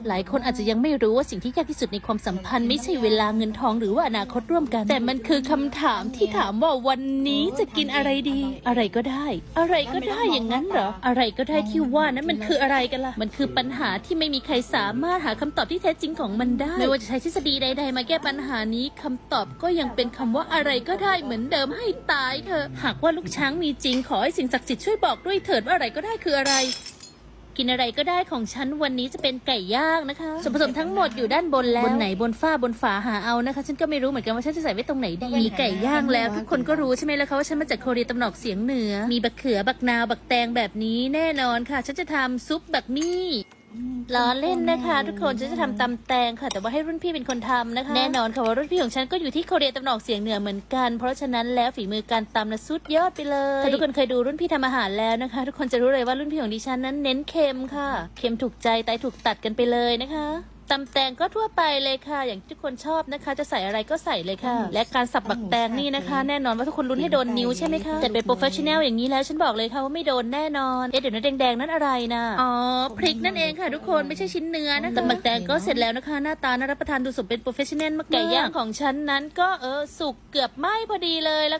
หลายคนอาจจะยังไม่รู้ว่าสิ่งที่ยากที่สุดในความสัมพันธ์ไม่ใช่เวลาเงินทองหรือว่าอนาคตร่วมกันแต่มันคือคำถามที่ถามว่าวันนี้จะกินอะไรดี อะไรก็ได้ อะไรก็ได้อย่างนั้นเหรออะไรก็ได้ที่ว่านั้นมันคืออะไรกันล่ะมันคือปัญหาที่ไม่มีใครสามารถหาคำตอบที่แท้จริงของมันได้ไม่ว่าจะใช้ทฤษฎีใดๆมาแก้ปัญหานี้คำตอบก็ยังเป็นคำว่าอะไรก็ได้เหมือนเดิมให้ตายเถอะหากว่าลูกช้างมีจริงขอให้สิ่งศักดิ์สิทธิ์ช่วยบอกด้วยเถิดว่าอะไรก็ได้คืออะไรกินอะไรก็ได้ของฉันวันนี้จะเป็นไก่ย่างนะคะส่วนผสมทั้งหมดอยู่ด้านบนแล้วบนไหนบนฝ้าบนฝาหาเอานะคะฉันก็ไม่รู้เหมือนกันว่าฉันจะใส่ไว้ตรงไหนดีมีไก่ย่างแล้วทุกคนก็รู้ใช่ไหมล่ะคะว่าฉันมาจากโคเรียตะวันออกเฉียงเหนือมีบักเขือบักนาวบักแตงแบบนี้แน่นอนค่ะฉันจะทำซุปบักมี่ล้อเล่นนะคะทุกคนฉันจะทำตำแตงค่ะแต่ว่าให้รุ่นพี่เป็นคนทำนะคะแน่นอนค่ะว่ารุ่นพี่ของฉันก็อยู่ที่โคเรียตะวันออกเฉียงเหนือเหมือนกันเพราะฉะนั้นแล้วฝีมือการตำนะสุดยอดไปเลยถ้าทุกคนเคยดูรุ่นพี่ทำอาหารแล้วนะคะทุกคนจะรู้เลยว่ารุ่นพี่ของดิฉันนั้นเน้นเค็มค่ะเค็มถูกใจไตถูกตัดกันไปเลยนะคะตำแตงก็ทั่วไปเลยค่ะอย่างที่ทุกคนชอบนะคะจะใส่อะไรก็ใส่เลยค่ะและการสับบักแตงนี่นะคะแน่นอนว่าทุกคนลุ้นให้โดนนิ้วใช่ไหมคะแต่เป็นโปรเฟชชั่นแนลอย่างนี้แล้วฉันบอกเลยค่ะว่าไม่โดนแน่นอนเดี๋ยวนั้นแดงๆนั่นอะไรนะอ๋อพริกนั่นเองค่ะทุกคนไม่ใช่ชิ้นเนื้อนะคะแต่บักแตงก็เสร็จแล้วนะคะหน้าตาน่ารับประทานดูสมเป็นโปรเฟชชั่นแนลมากไก่ย่างของฉันนั้นก็สุกเกือบไหม้พอดีเลยแล้ว